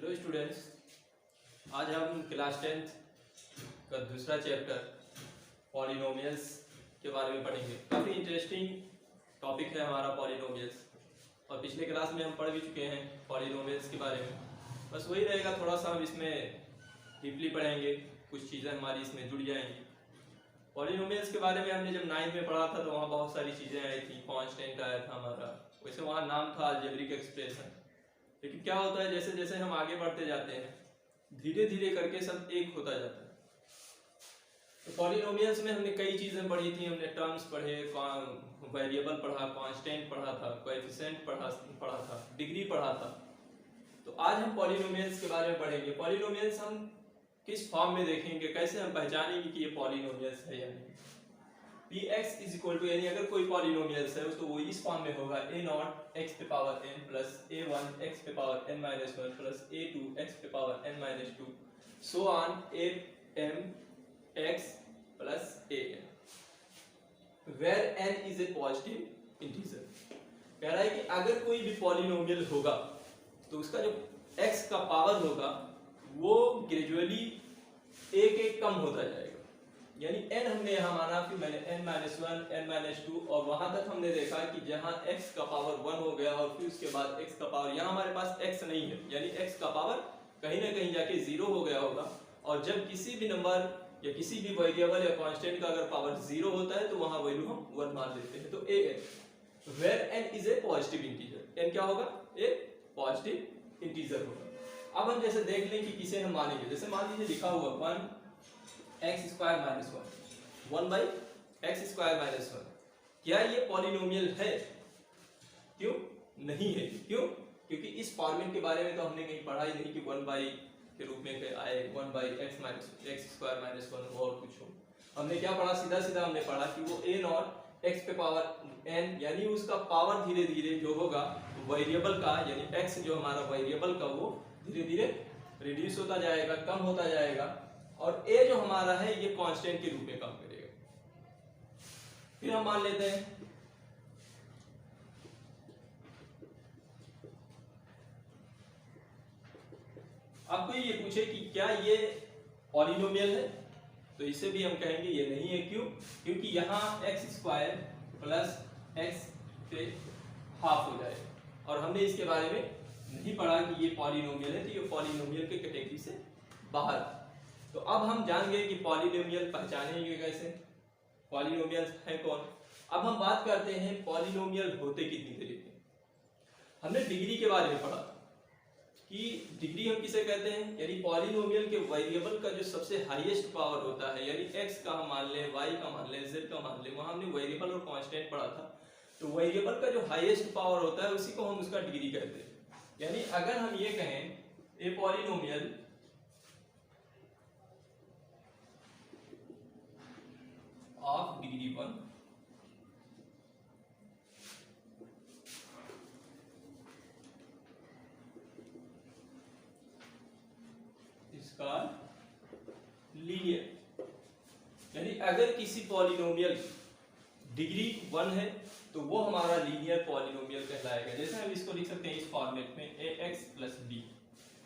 Hello students, आज हम class 10th का दूसरा चैप्टर पॉलिनोमियल्स के बारे में पढ़ेंगे। काफ़ी इंटरेस्टिंग टॉपिक है हमारा पॉलिनोमियल्स, और पिछले क्लास में हम पढ़ भी चुके हैं पॉलिनोमियल्स के बारे में। बस वही रहेगा, थोड़ा सा हम इसमें डीपली पढ़ेंगे, कुछ चीज़ें हमारी इसमें जुड़ जाएंगी। पॉलिनोमियल्स के बारे में हमने जब 9th में पढ़ा था तो वहाँ बहुत सारी चीज़ें आई थी, कांस्टेंट आया था हमारा, वैसे वहाँ नाम था अलजेब्रिक एक्सप्रेशन। लेकिन क्या होता है, जैसे जैसे हम आगे बढ़ते जाते हैं धीरे धीरे करके सब एक होता जाता है। तो पॉलिनोमियल्स में हमने कई चीज़ें पढ़ी थी, हमने टर्म्स पढ़े, वेरिएबल पढ़ा, कांस्टेंट पढ़ा था, कोएफिशिएंट पढ़ा था, डिग्री पढ़ा था। तो आज हम पॉलिनोमियल्स के बारे में पढ़ेंगे। पॉलिनोमियल्स हम किस फॉर्म में देखेंगे, कैसे हम पहचानेंगे कि ये पॉलिनोमियल्स है या नहीं। Px इज इक्वल टू, यानी अगर कोई पॉलिनोमियल्स है तो वो इस फॉर्म में होगा a0 x पे power n plus a1 x पे power n minus 1 plus a2 x पे power n minus 2 so on am x plus an where n is a positive integer. कह रहा है कि अगर कोई भी पॉलिनोमियल होगा तो उसका जो x का पावर होगा वो ग्रेजुअली एक एक कम होता जाएगा। यानी n हमने यहाँ माना, फिर मैंने n-1 n-2, और वहां तक हमने देखा कि जहां x का पावर 1 हो गया और फिर उसके बाद x का पावर, यहाँ हमारे पास x नहीं है, यानी x का पावर कहीं ना कहीं जाके 0 हो गया होगा। और जब किसी भी नंबर या किसी भी वेरिएबल या कांस्टेंट का अगर पावर 0 होता है तो वहां वैल्यू हम 1 मान लेते हैं। तो an where n is a positive integer, n क्या होगा, एक पॉजिटिव इंटीजर होगा। अब हम जैसे देख लें कि किसे हम मानेंगे। जैसे मान लीजिए लिखा हुआ 1 x square minus 1 by x square minus 1, क्या ये पॉलिनोमियल है? क्यों नहीं है? क्यों? क्योंकि इस फॉर्मेट के बारे में तो हमने कहीं पढ़ा ही नहीं कि 1 बाई के रूप में आए 1 बाई एक्स स्क्वायर माइनस 1 और कुछ हो। हमने क्या पढ़ा, सीधा सीधा हमने पढ़ा कि वो a0 x पे पावर n, यानी उसका पावर धीरे धीरे जो होगा वेरिएबल का, यानी x जो हमारा वेरिएबल का, वो धीरे धीरे रिड्यूस होता जाएगा, कम होता जाएगा, और a जो हमारा है ये कांस्टेंट के रूप में काम करेगा। फिर हम मान लेते हैं आपको ये पूछे कि क्या ये पॉलिनोमियल है, तो इसे भी हम कहेंगे ये नहीं है। क्यों? क्योंकि यहाँ एक्स स्क्वायर प्लस एक्स पे हाफ हो जाएगा, और हमने इसके बारे में नहीं पढ़ा कि ये पॉलिनोमियल है, तो ये पॉलिनोमियल के कैटेगरी से बाहर। तो अब हम जान गए कि पॉलिनोमियल पहचानेंगे कैसे, पॉलिनोमियल है कौन। अब हम बात करते हैं पॉलिनोमियल होते कितनी तरीके। हमने डिग्री के बारे में पढ़ा कि डिग्री हम किसे कहते हैं, यानी पॉलिनोमियल के वेरिएबल का जो सबसे हाईएस्ट पावर होता है, यानी x का हम मान लें, y का मान लें, z का मान लें, वहां हमने वेरिएबल और कांस्टेंट पढ़ा था। तो वेरिएबल का जो हाईएस्ट पावर होता है उसी को हम उसका डिग्री कहते हैं। यानी अगर हम ये कहें ए पॉलिनोमियल ऑफ डिग्री 1 इसका लीनियर, यानी अगर किसी पॉलिनोमियल डिग्री 1 है तो वो हमारा लीनियर पॉलिनोमियल कहलाएगा। जैसे हम इसको लिख सकते हैं इस फॉर्मेट में ax प्लस b।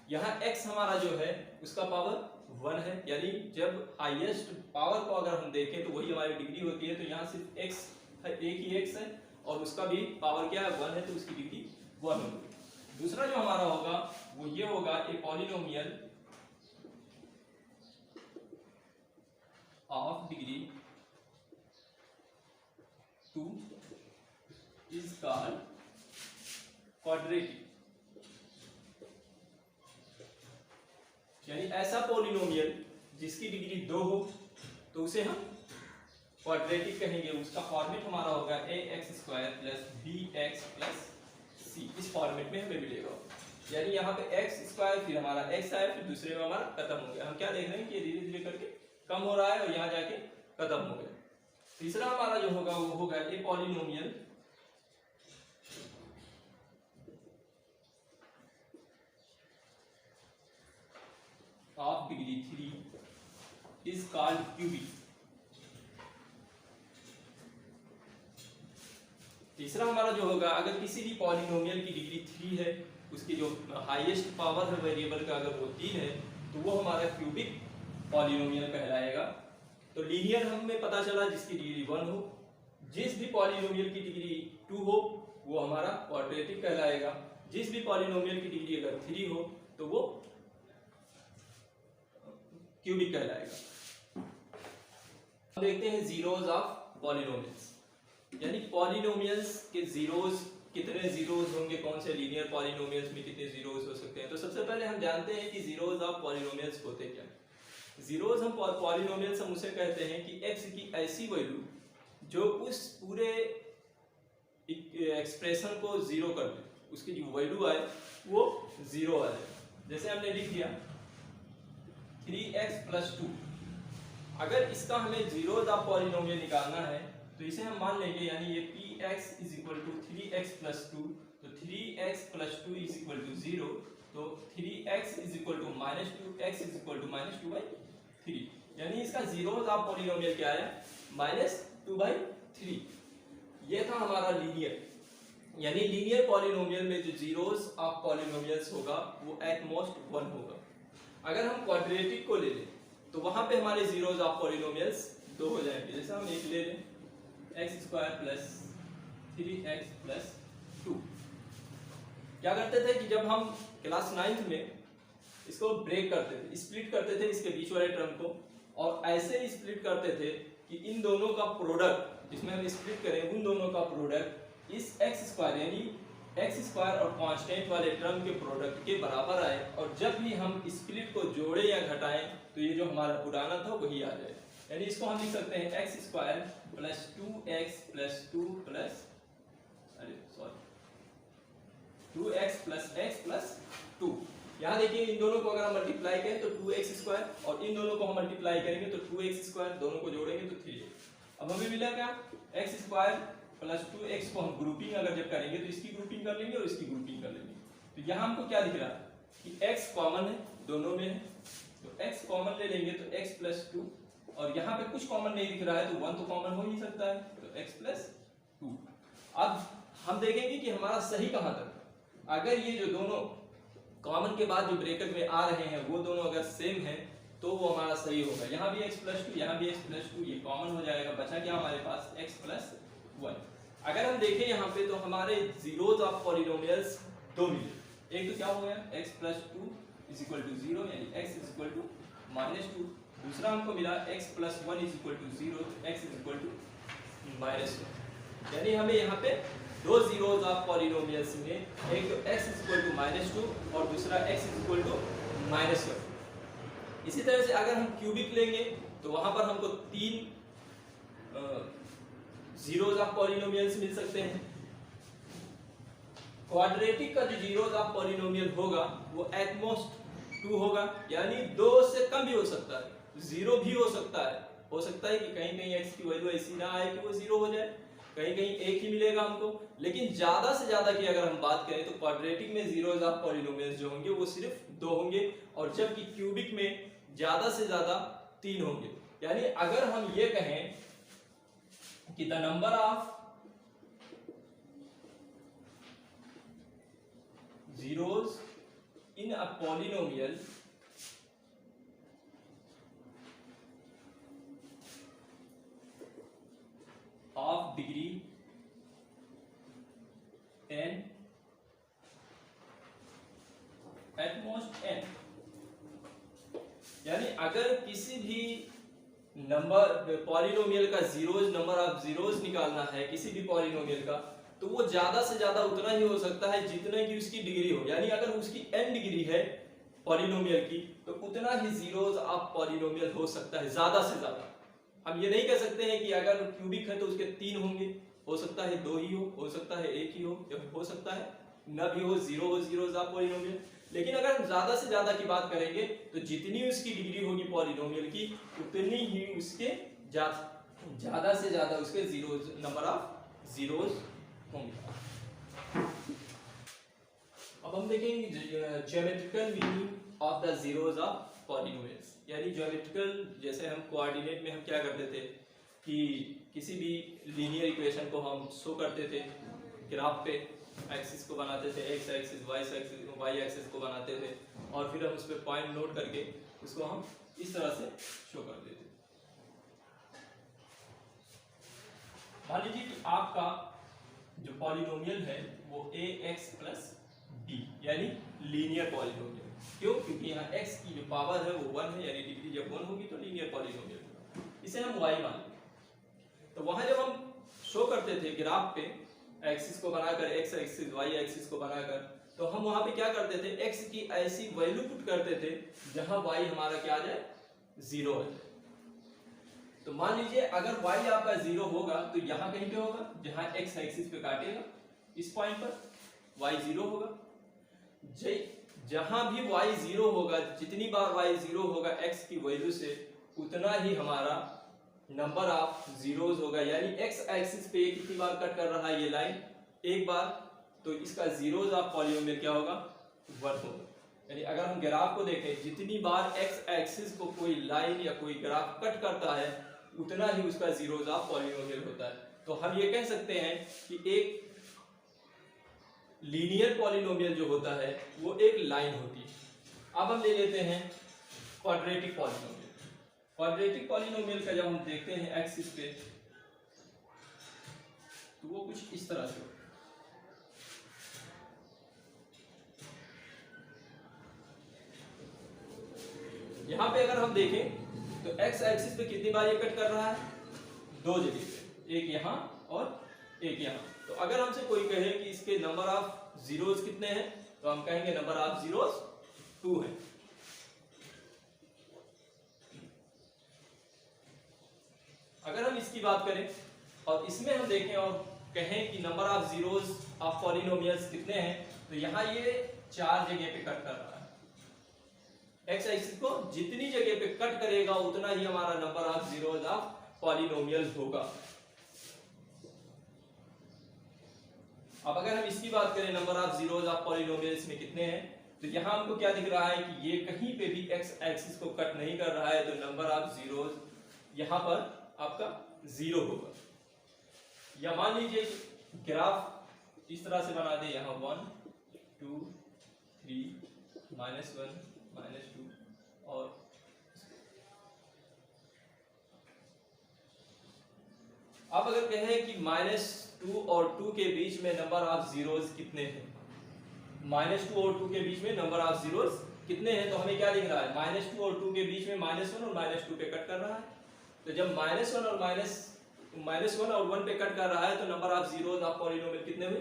यहाँ x हमारा जो है उसका पावर 1 है, यानी जब हाईएस्ट पावर को अगर हम देखें तो वही हमारी डिग्री होती है। तो यहाँ सिर्फ x है, एक ही x है, और उसका भी पावर क्या है, 1 है, तो उसकी डिग्री 1 होगी। दूसरा जो हमारा होगा वो ये होगा a polynomial of degree 2 is called quadratic, यानी ऐसा पॉलिनोमियल जिसकी डिग्री 2 हो तो उसे हम क्वाड्रेटिक कहेंगे। उसका फॉर्मेट हमारा होगा ax square plus bx plus c। इस फॉर्मेट में हमें मिलेगा, यानी यहाँ पे x स्क्वायर, फिर हमारा x आया, फिर दूसरे में हमारा खत्म हो गया। हम क्या देख रहे हैं कि धीरे धीरे करके कम हो रहा है और यहाँ जाके खत्म हो गया। तीसरा हमारा जो होगा वो होगा a polynomial of degree 3 is called cubic. तीसरा हमारा जो होगा, अगर किसी भी पॉलिनोमियल की डिग्री 3 है उसकी जो हाईएस्ट पावर है वेरिएबल का अगर वो 3 है तो वो हमारा क्यूबिक पॉलिनोमियल कहलाएगा। तो लीनियर हमें पता चला जिसकी डिग्री 1 हो, जिस भी पॉलिनोमियल की डिग्री 2 हो वो हमारा क्वाड्रेटिक कहलाएगा, जिस भी पॉलिनोमियल की डिग्री अगर 3 हो तो वो क्यूबिक कहलाएगा। अब देखते हैं जीरोज ऑफ पॉलिनोमियल्स, यानी पॉलिनोमियल्स के जीरोज, कितने जीरोज होंगे, कौन से लीनियर पॉलिनोमियल्स में कितने जीरोज हो सकते हैं। तो सबसे पहले हम जानते हैं कि जीरोज ऑफ पॉलिनोमियल्स होते क्या हैं। जीरोज हम पॉलिनोमियल्स हम उसे कहते हैं कि x की ऐसी वैल्यू जो उस पूरे एक्सप्रेशन को जीरो कर दे, उसकी जो वैल्यू आए वो जीरो आ जाए। जैसे हमने लिख दिया 3x + 2, अगर इसका हमें जीरोज ऑफ पॉलिनोमियल निकालना है तो इसे हम मान लेंगे, यानी ये px = 3x + 2, तो 3x + 2 = 0, तो 3x = -2x = -2/3, यानी इसका जीरोज ऑफ पॉलिनोमियल क्या है, -2/3। ये था हमारा लीनियर, यानी लीनियर पॉलिनोमियल में जो जीरोज ऑफ पॉलिनोमियल्स होगा वो एट मोस्ट 1 होगा। अगर हम क्वाड्रेटिक को ले लें तो वहां पे हमारे जीरोज ऑफ पॉलिनोमियल्स 2 हो जाएंगे। जैसे हम एक ले लें x² + 3x + 2। क्या करते थे कि जब हम क्लास 9th में इसको ब्रेक करते थे, स्प्लिट करते थे इसके बीच वाले टर्म को, और ऐसे स्प्लिट करते थे कि इन दोनों का प्रोडक्ट, जिसमें हम स्प्लिट करें उन दोनों का प्रोडक्ट इस x² यानी x² और कांस्टेंट वाले टर्म के प्रोडक्ट के बराबर आए, और जब भी हम स्प्लिट को जोड़े या घटाएं तो ये जो हमारा पुराना था वही आ जाए। यानी इसको हम लिख सकते हैं x² + 2x + 2 2x + x + 2। यहाँ देखिए इन दोनों को अगर हम मल्टीप्लाई करें तो 2x², और इन दोनों को हम मल्टीप्लाई करेंगे तो 2x², दोनों को जोड़ेंगे तो 3x। अब हमें मिला क्या, x² + 2x को हम ग्रुपिंग अगर जब करेंगे तो इसकी ग्रुपिंग कर लेंगे और इसकी ग्रुपिंग कर लेंगे। तो यहाँ हमको क्या दिख रहा है कि x कॉमन है, दोनों में है, तो x कॉमन ले लेंगे तो x + 2, और यहाँ पे कुछ कॉमन नहीं दिख रहा है तो 1 तो कॉमन हो ही सकता है, तो x + 2। अब हम देखेंगे कि हमारा सही कहाँ तक, अगर ये जो दोनों कॉमन के बाद जो ब्रैकेट में आ रहे हैं वो दोनों अगर सेम है तो वो हमारा सही होगा। यहाँ भी x + 2, यहाँ भी x + 2, ये कॉमन हो जाएगा, बचा क्या हमारे पास x + 1। अगर हम देखें यहाँ पे तो हमारे जीरोज ऑफ पॉलिनोमियल्स 2 मिले। एक तो क्या हो गया x + 2 = 0, यानी x = -2। दूसरा हमको मिला x + 1 = 0, x = -1। यानी हमें यहाँ पे 2 जीरोज ऑफ पॉलिनोमियल्स में एक तो x = -2 और दूसरा x = -1। इसी तरह से अगर हम क्यूबिक लेंगे तो वहां पर हमको 3 जीरोज ऑफ पॉलिनोमियल्स मिल सकते हैं। क्वाड्रेटिक का जो जीरोज ऑफ पॉलिनोमियल होगा वो एट मोस्ट 2 होगा, यानी 2 से कम भी हो सकता है, 0 भी हो सकता है। हो सकता है कि कहीं कहीं x की वैल्यू ऐसी ना आए कि वो 0 हो जाए, कहीं कहीं एक ही मिलेगा हमको, लेकिन ज्यादा से ज्यादा की अगर हम बात करें तो क्वाड्रेटिक में जीरोज ऑफ पॉलिनोमियल्स जो होंगे वो सिर्फ 2 होंगे, और जबकि क्यूबिक में ज्यादा से ज्यादा 3 होंगे। यानी अगर हम ये कहें कि the number of zeros in a polynomial of degree n at most n, यानी अगर किसी भी नंबर पॉलिनोमियल का जीरोज, नंबर ऑफ जीरोज निकालना है किसी भी पॉलिनोमियल का, तो वो ज्यादा से ज्यादा उतना ही हो सकता है जितना की उसकी डिग्री हो। यानी अगर उसकी n डिग्री है पॉलिनोमियल की तो उतना ही जीरोज ऑफ पॉलिनोमियल हो सकता है, ज्यादा से ज्यादा। हम ये नहीं कह सकते हैं कि अगर क्यूबिक है तो उसके 3 होंगे, हो सकता है 2 ही हो सकता है 1 ही हो सकता है न भी हो, 0 हो जीरोज ऑफ पॉलिनोमियल। लेकिन अगर हम ज्यादा से ज्यादा की बात करेंगे तो जितनी उसकी डिग्री होगी पॉलिनोमियल की उतनी ही उसके ज्यादा से ज्यादा उसके जीरोज, नंबर ऑफ जीरोज होंगे। अब हम देखेंगे geometrical meaning of the zeros of polynomials. यानी ज्योमेट्रिकल, जैसे हम कोऑर्डिनेट में हम क्या करते थे कि किसी भी लीनियर इक्वेशन को हम शो करते थे ग्राफ पे, एक्सिस को बनाते थे, एक्स एक्सिस वाई एक्सिस को बनाते थे और फिर हम उस पर पॉइंट नोट करके उसको हम इस तरह से शो कर देते थे। मान लीजिए कि आपका जो पॉलिनोमियल है वो ए एक्स प्लस बी यानी लीनियर पॉलिनोमियल। क्यों? क्योंकि यहाँ x की जो पावर है वो 1 है, यानी डिग्री जब 1 होगी तो लीनियर पॉलिनोमियल होगा। इसे हम y मान लेंगे। तो वहां जब हम शो करते थे ग्राफ पे एक्सिस को बनाकर, x एक्सिस y एक्सिस को बनाकर, तो हम वहां पे क्या करते थे, x की ऐसी वैल्यू पुट करते थे जहां y हमारा क्या आ जाए, 0 आ जाए। तो मान लीजिए अगर y आपका 0 होगा तो यहाँ कहीं पे होगा जहां x एक्सिस पे काटेगा, इस पॉइंट पर y 0 होगा। जहां भी y 0 होगा, जितनी बार y 0 होगा x की वैल्यू से, उतना ही हमारा नंबर ऑफ जीरोज होगा। यानी x एक्सिस पे कितनी बार कट कर रहा है ये लाइन, एक बार, तो इसका जीरोज ऑफ पॉलिनोमियल क्या होगा, 1 होगा। यानी अगर हम ग्राफ को देखें, जितनी बार x एक्सिस को कोई लाइन या कोई ग्राफ कट करता है उतना ही उसका जीरोज ऑफ पॉलिनोमियल होता है। तो हम ये कह सकते हैं कि एक लीनियर पॉलिनोमियल जो होता है वो एक लाइन होती है। अब हम ले लेते हैं क्वाड्रेटिक पॉलिनोमियल। क्वाड्रेटिक पॉलिनोमियल का जब हम देखते हैं एक्सिस पे तो वो कुछ इस तरह से होता है। यहां पे अगर हम देखें तो x एक्सिस पे कितनी बार ये कट कर रहा है, 2 जगह पे, एक यहां और एक यहां। तो अगर हमसे कोई कहे कि इसके नंबर ऑफ जीरोस कितने हैं, तो हम कहेंगे नंबर ऑफ जीरोस 2 है। अगर हम इसकी बात करें और इसमें हम देखें और कहें कि number of zeros of polynomials कितने हैं, तो यहां ये 4 जगह पे कट कर रहा है। एक्स एक्सिस को जितनी जगह पे कट करेगा उतना ही हमारा number of zeros of polynomials होगा। अब अगर हम इसकी बात करें number of zeros of polynomials में कितने हैं, तो यहां हमको क्या दिख रहा है कि ये कहीं पे भी एक्स एक्सिस को कट नहीं कर रहा है, तो नंबर ऑफ जीरोस यहां पर आपका 0 होगा। या मान लीजिए ग्राफ इस तरह से बना दे, यहां 1 2 3 -1 -2 और अब अगर कहें कि -2 और 2 के बीच में नंबर ऑफ जीरोस कितने हैं, -2 और 2 के बीच में नंबर ऑफ जीरोस कितने हैं, तो हमें क्या दिख रहा है, -2 और 2 के बीच में -1 और -2 पे कट कर रहा है। तो जब -1 और 1 पे कट कर रहा है तो number of zeros of polynomial कितने हुए,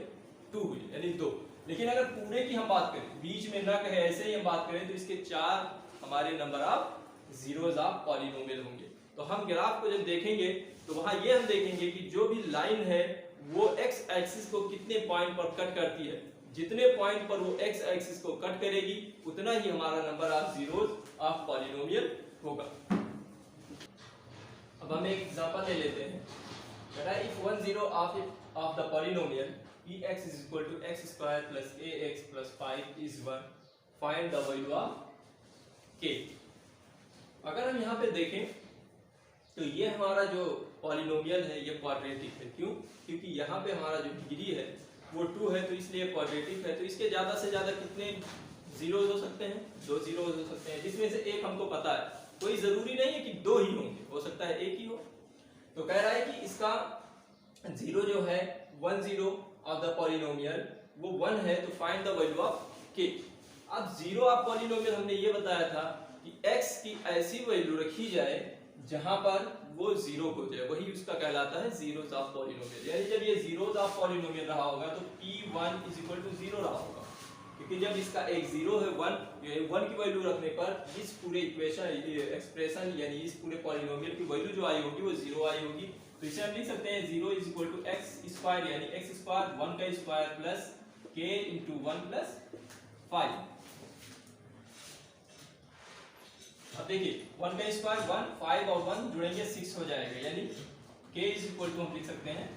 2 हुए, यानी 2। लेकिन अगर पूरे की हम बात करें, बीच में ना कहे, ऐसे ही हम बात करें, तो इसके 4 हमारे number of zeros of polynomial होंगे। तो हम ग्राफ को जब देखेंगे तो वहां ये हम देखेंगे कि जो भी लाइन है वो x एक्सिस को कितने पॉइंट पर कट करती है। जितने पॉइंट पर वो x एक्सिस को कट करेगी उतना ही हमारा number of zeros of polynomial होगा। अब हम एक एग्जांपल ले लेते हैं। If 1 0 of the polynomial ex is equal to x square plus ax plus 5 is 1, find the value of k। अगर हम यहाँ पे देखें तो ये हमारा जो पॉलिनोमियल है ये क्वाड्रेटिक है। क्यों? क्योंकि यहाँ पे हमारा जो डिग्री है वो 2 है, तो इसलिए क्वाड्रेटिक है। तो इसके ज्यादा से ज्यादा कितने जीरोस हो सकते हैं, 2 जीरोस हो सकते हैं, जिसमें से एक हमको पता है। कोई जरूरी नहीं है कि 2 ही होंगे, हो सकता है एक ही हो। तो कह रहा है कि इसका 0 जो है 1 0 ऑफ द पॉलिनोमियल वो 1 है, तो find the value of k। अब 0 ऑफ पॉलिनोमियल हमने ये बताया था कि x की ऐसी वैल्यू रखी जाए जहां पर वो 0 हो जाए, वही उसका कहलाता है जीरोस ऑफ पॉलिनोमियल। यानी जब ये जीरोस ऑफ पॉलिनोमियल रहा होगा तो p1 = 0 रहा होगा, क्योंकि जब इसका एक 0 है 1 की वैल्यू रखने पर इस पूरे इक्वेशन एक्सप्रेशन यानी इस पूरे पॉलिनोमियल की वैल्यू जो आई होगी वो 0 आई होगी। तो इसे हम लिख सकते हैं 0 = x² यानी x² 1 का स्क्वायर प्लस k × 1 + 5। अब देखिए 1 का स्क्वायर 1, 5 और 1 जुड़ेंगे 6 हो जाएगा, यानी k = हम लिख सकते हैं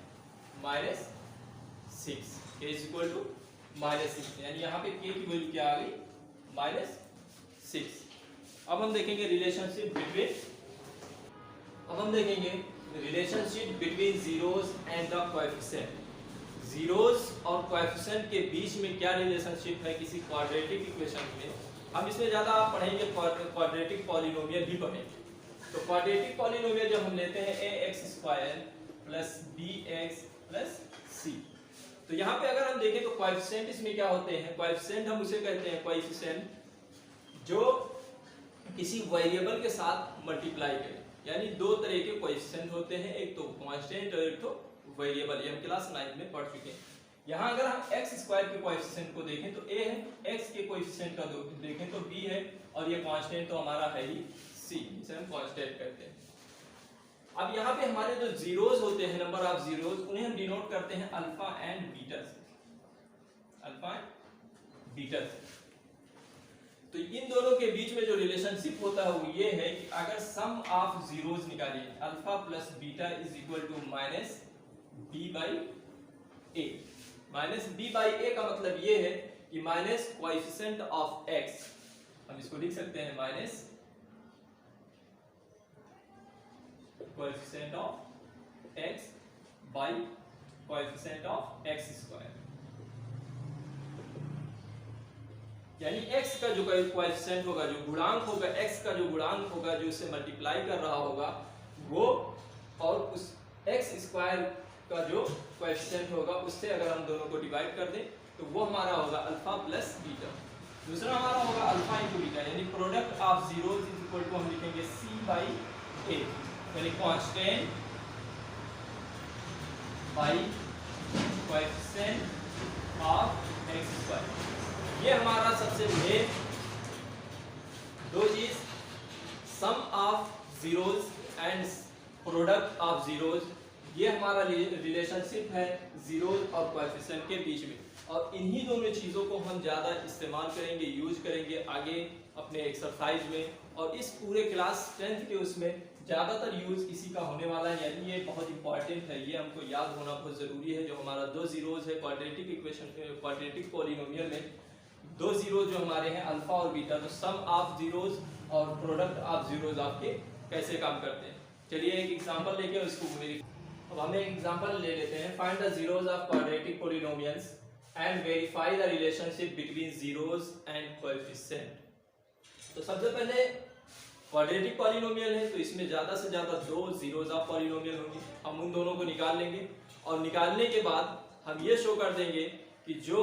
-6। k = -6 यानी यहाँ पे k की वैल्यू क्या आ गई, -6। अब हम देखेंगे relationship between zeros and the coefficient. Zeros और कोएफिशिएंट के बीच में क्या रिलेशनशिप है किसी क्वाड्रेटिक इक्वेशन में, हम इसमें ज्यादा पढ़ेंगे क्वाड्रेटिक पॉलिनोमियल ही पढ़ेंगे। तो क्वाड्रेटिक पॉलिनोमियल जब हम लेते हैं ax² plus bx plus c, तो यहाँ पे अगर हम देखें तो कोएफिशिएंट इसमें क्या होते हैं, कोएफिशिएंट हम उसे कहते हैं कोएफिशिएंट जो किसी वेरिएबल के साथ मल्टीप्लाई करें। यानी दो तरह के कोएफिशिएंट होते हैं, एक तो कांस्टेंट और एक तो वेरिएबल, ये हम क्लास 9 में पढ़ चुके हैं। यहाँ अगर हम x² के कोएफिशिएंट को देखें तो a है, x के कोएफिशिएंट का देखें तो b है, और ये कांस्टेंट तो हमारा है ही c, इसे हम कांस्टेंट कहते हैं। अब यहाँ पे हमारे जो जीरोस होते हैं, नंबर ऑफ जीरोस, उन्हें हम डिनोट करते हैं अल्फा एंड बीटा से, अल्फा एंड बीटा से। तो इन दोनों के बीच में जो रिलेशनशिप होता है वो ये है कि अगर सम ऑफ जीरोस निकालिए, alpha plus beta is equal to minus B by A. Minus B by A का मतलब ये है कि माइनस कोएफिशिएंट ऑफ एक्स, हम इसको लिख सकते हैं minus coefficient of x by coefficient of x²। यानी x का जो कोएफिशिएंट होगा, जो गुणांक होगा, x का जो गुणांक होगा जो इससे मल्टीप्लाई कर रहा होगा वो, और उस x² का जो कोएफिशिएंट होगा उससे अगर हम दोनों को डिवाइड कर दें तो वो हमारा होगा अल्फा प्लस बीटा। दूसरा हमारा होगा अल्फा इंटू बीटा, यानी product of zeros is equal to हम लिखेंगे c बाई a, यानी constant by coefficient of x²। ये हमारा सबसे मेन दो चीज, sum of zeros and product of zeros, ये हमारा रिलेशनशिप है जीरोस और कोएफिशिएंट के बीच में। और इन्हीं दोनों चीजों को हम ज्यादा इस्तेमाल करेंगे, यूज करेंगे आगे अपने एक्सरसाइज में, और इस पूरे क्लास 10th के उसमें ज्यादातर यूज इसी का होने वाला है। यानी ये बहुत इंपॉर्टेंट है, ये हमको याद होना बहुत जरूरी है। जो हमारा दो जीरोस है क्वाड्रेटिक इक्वेशन, क्वाड्रेटिक पॉलिनोमियल में दो जीरोस जो हमारे हैं अल्फा और बीटा, तो सम ऑफ जीरोस और प्रोडक्ट ऑफ जीरोस आपके कैसे काम करते हैं। चलिए एक एग्जांपल लेके उसको मेरी, अब हम एक एग्जांपल ले लेते हैं। Find the zeros of quadratic polynomials and verify the relationship between zeros and coefficient. तो सबसे पहले क्वाड्रेटिक पॉलिनोमियल है तो इसमें ज्यादा से ज्यादा दो जीरोस ऑफ पॉलिनोमियल होंगे, हम उन दोनों को निकाल लेंगे, और निकालने के बाद हम ये शो कर देंगे कि जो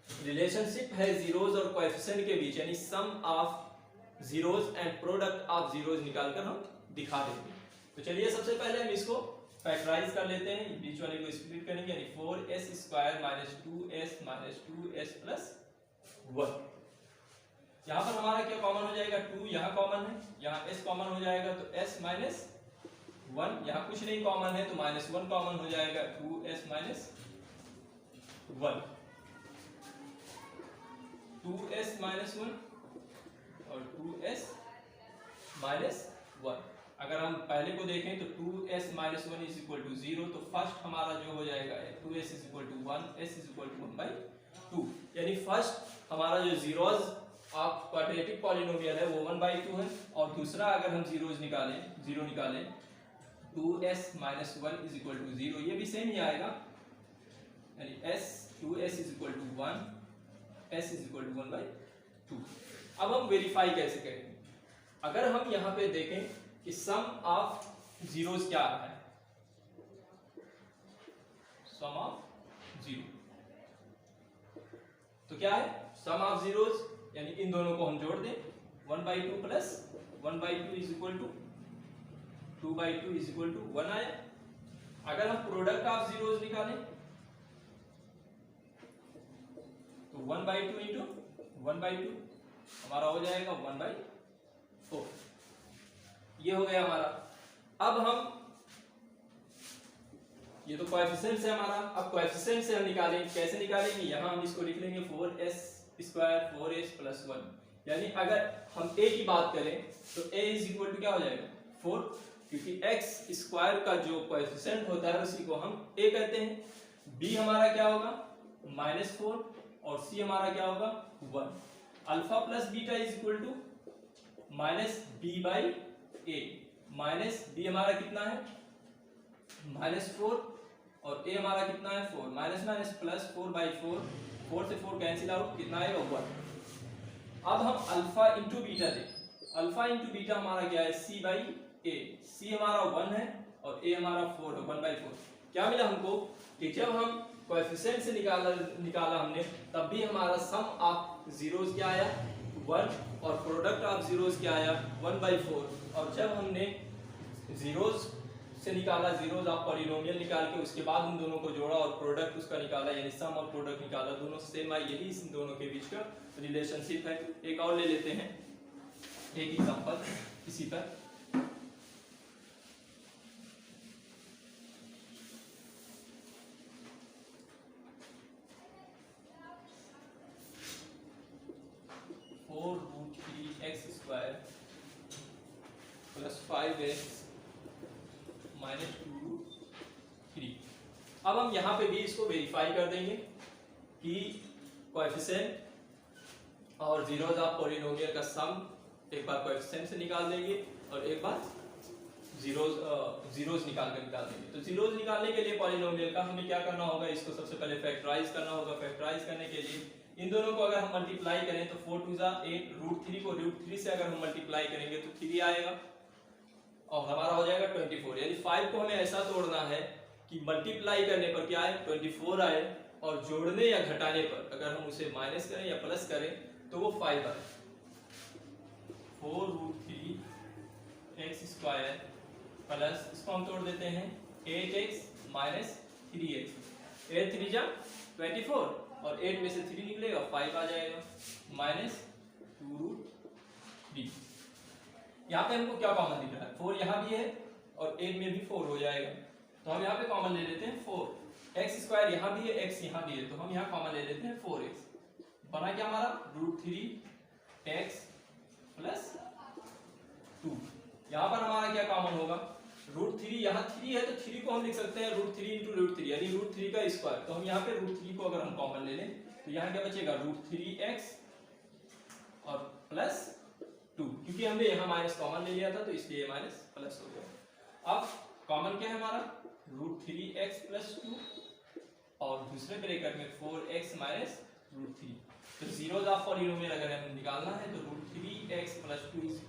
रिलेशनशिप है जीरोस और कोएफिशिएंट के बीच, यानी sum of zeros and product of zeros निकालकर हम दिखा देंगे। तो चलिए सबसे पहले हम इसको फैक्टराइज कर लेते हैं, बीच वाले को स्प्लिट करेंगे, यानी 4s² माइनस 2s प्लस 1। यहाँ पर हमारा क्या कॉमन हो जाएगा, 2 यहाँ कॉमन है, यहाँ s कॉमन हो जाएगा तो s माइनस 1, यहाँ कुछ नहीं कॉमन है तो माइनस 1 कॉमन हो जाएगा, 2s माइनस 1, 2s माइनस 1 और 2s माइनस 1। अगर हम पहले को देखें तो 2s minus 1 is equal to 0, तो फर्स्ट हमारा जो हो जाएगा 2s is equal to 1, s is equal to 1/2। यानी फर्स्ट हमारा जो जीरोस ऑफ क्वाड्रेटिक पॉलिनोमियल है वो 1/2 है, और दूसरा अगर हम जीरो निकालें 2s minus 1 is equal to 0, ये भी सेम ही आएगा, यानी 2s is equal to 1, s is equal to 1/2। अब हम वेरीफाई कैसे करेंगे, अगर हम यहाँ पे देखें कि सम ऑफ जीरोस क्या है, सम ऑफ जीरो, तो क्या है सम ऑफ जीरोस, यानी इन दोनों को हम जोड़ दें, 1/2 plus 1/2 is equal to 2/2 is equal to 1 आया। अगर हम प्रोडक्ट ऑफ जीरोस निकालें तो 1/2 इंटू 1/2 हमारा हो जाएगा 1/4, ये हो गया हमारा। अब हम ये तो कोएफिशिएंट है हमारा, अब कोएफिशिएंट से हम निकालेंगे, कैसे निकालेंगे, यहाँ हम इसको लिख लेंगे 4s² 4s + 1, यानी अगर हम a की बात करें तो a इज इक्वल टू क्या हो जाएगा 4, क्योंकि x² का जो कोएफिशिएंट होता है उसी को हम a कहते हैं। b हमारा क्या होगा -4 और c हमारा क्या होगा 1। Alpha plus beta is equal to -b/a, minus b हमारा कितना है -4 और a हमारा कितना है 4, माइनस माइनस प्लस 4/4, 4 से 4 कैंसिल आउट, कितना आएगा 1। अब हम अल्फा इंटू बीटा दें, अल्फा इंटू बीटा हमारा क्या है c/a, c हमारा 1 है और a हमारा 4 है, 1/4। क्या मिला हमको कि जब हम कोएफिशिएंट से निकाला हमने, तब भी हमारा सम ऑफ जीरोस क्या आया 1 और प्रोडक्ट ऑफ जीरोस क्या आया 1/4। और जब हमने जीरोस से निकाला, जीरोस ऑफ पॉलिनोमियल निकाल के उसके बाद उन दोनों को जोड़ा और प्रोडक्ट उसका निकाला, यानी सम और प्रोडक्ट निकाला, दोनों सेम आई, यही इन दोनों के बीच का रिलेशनशिप है। एक और ले लेते हैं, एक एग्जांपल इसी पर। +5x -2√3। अब हम यहाँ पे भी इसको वेरीफाई कर देंगे कि कोएफिशिएंट और जीरोस ऑफ पॉलिनोमियल का सम एक बार कोएफिशिएंट से निकाल देंगे और एक बार जीरोस निकाल देंगे। तो जीरोस निकालने के लिए पॉलिनोमियल का हमें क्या करना होगा, इसको सबसे पहले फैक्टराइज करना होगा। फैक्टराइज करने के लिए इन दोनों को अगर हम मल्टीप्लाई करें तो 4 2 जा 8, √3 को √3 से अगर हम मल्टीप्लाई करेंगे तो 3 आएगा और हमारा हो जाएगा 24। यानी 5 को हमें ऐसा तोड़ना है कि मल्टीप्लाई करने पर क्या आए 24 आए, और जोड़ने या घटाने पर अगर हम उसे माइनस करें या प्लस करें तो वो 5 आए। 4√3x² प्लस, इसको हम तोड़ देते हैं 8x - 3x, 8 3 जा 24 और 8 में से 3 निकलेगा 5 आ जाएगा, -2√3। यहाँ पे हमको क्या कॉमन दिख रहा है, 4 यहाँ भी है और 8 में भी 4 हो जाएगा, तो हम यहाँ पे कॉमन ले लेते हैं 4। x² यहाँ भी है, x यहाँ भी है, तो हम यहाँ कॉमन ले लेते हैं 4x। बना क्या हमारा √3x + 2। यहाँ पर हमारा क्या कॉमन होगा, √3 यहाँ 3 है तो 3 को हम लिख सकते हैं √3 × √3 यानी √3 का स्क्वायर। तो हम यहाँ पे √3 को अगर हम कॉमन ले लें तो यहाँ क्या बचेगा √3x और प्लस 2, क्योंकि हमने यहाँ माइनस कॉमन ले लिया था तो इसलिए माइनस प्लस हो गया। अब कॉमन क्या है हमारा √3x + 2 और दूसरे ब्रैकेट में 4x - √3। तो जीरोस ऑफ पॉलिनोमियल अगर हमें निकालना है तो √3x + 2 =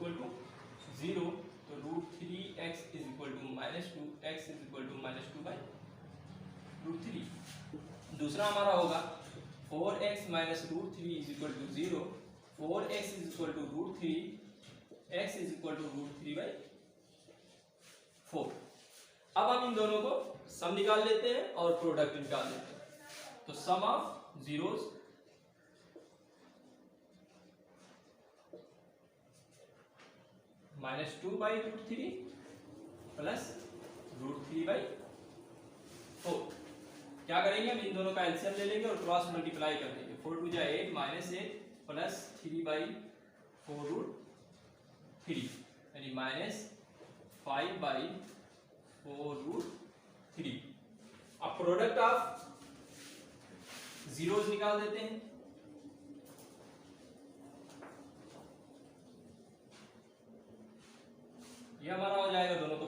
0, तो √3x = -2x = -2/√3। दूसरा हमारा होगा 4x - √3 = 0, 4x = √3, x = √3/4। अब हम इन दोनों को सम निकाल लेते हैं और प्रोडक्ट निकाल लेते हैं। तो सम ऑफ जीरोस -2/√3 प्लस √3/4। क्या करेंगे, हम इन दोनों का एलसीएम ले लेंगे और क्रॉस मल्टीप्लाई कर देंगे। 4 2 जा 8 -8 प्लस 3/4√3 यानी -5/4√3। अब प्रोडक्ट ऑफ जीरोस निकाल देते हैं। ये हमारा हो जाएगा, दोनों को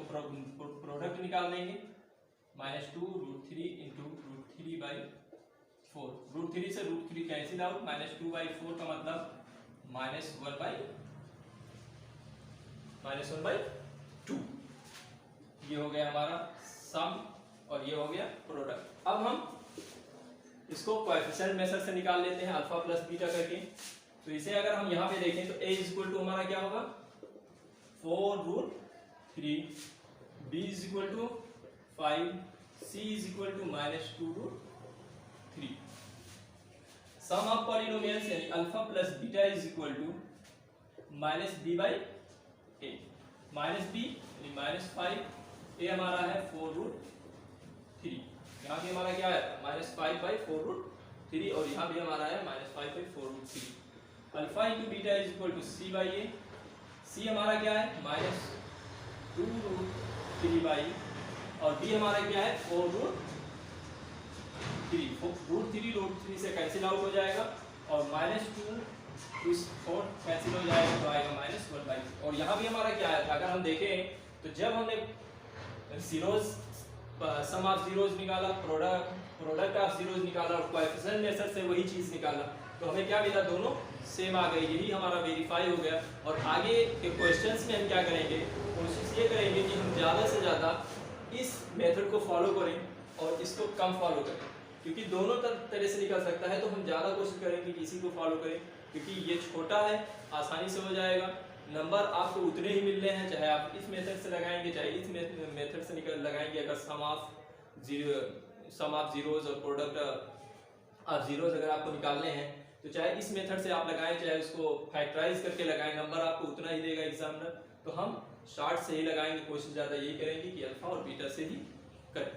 प्रोडक्ट निकाल देंगे। -2√3 × √3/4, √3 से √3 कैंसिल आउट, -2/4 का मतलब -1/2। ये हो गया हमारा सम और ये हो गया प्रोडक्ट। अब हम इसको कोएफिशिएंट मेथड से निकाल लेते हैं अल्फा प्लस बीटा करके। तो इसे अगर हम यहाँ पे देखें तो a = हमारा क्या होगा 4√3, b = 5, c = -2√3। Some of polynomials यानी alpha plus beta = -b/a, -b यानी -5, a हमारा है 4√3, यहाँ भी हमारा क्या है -5/4√3 और यहाँ भी हमारा है -5/4√3। Alpha into beta = c/a, c हमारा क्या है -2√3/, और b हमारा क्या है 4√3। √3 से कैंसिल आउट हो जाएगा और -2 4 कैंसिल हो जाएगा तो आएगा -1/2। और यहाँ भी हमारा क्या आया था, अगर हम देखें तो जब हमने जीरोस सम ऑफ जीरोज निकाला, प्रोडक्ट ऑफ जीरोज निकाला और कोएफिशिएंट मेथड से वही चीज निकाला, तो हमें क्या मिला, दोनों सेम आ गई। यही हमारा वेरीफाई हो गया। और आगे के क्वेश्चंस में हम क्या करेंगे, कोशिश ये करेंगे कि हम ज़्यादा से ज़्यादा इस मेथड को फॉलो करें और इसको कम फॉलो करें, क्योंकि दोनों तरह से निकल सकता है। तो हम ज़्यादा कोशिश करेंगे कि इसी को फॉलो करें, क्योंकि ये छोटा है, आसानी से हो जाएगा। नंबर आपको उतने ही मिलने हैं, चाहे आप इस मेथड से लगाएंगे चाहे इस मेथड से लगाएंगे। अगर सम ऑफ जीरोज और प्रोडक्ट ऑफ जीरोज अगर आपको निकालने हैं तो चाहे इस मेथड से आप लगाएं चाहे उसको फैक्टराइज करके लगाएं, नंबर आपको उतना ही देगा एग्जामिनर। तो हम शॉर्ट से ही लगाएंगे, कोशिश ज़्यादा यही करेंगे कि अल्फा और बीटा से ही करें।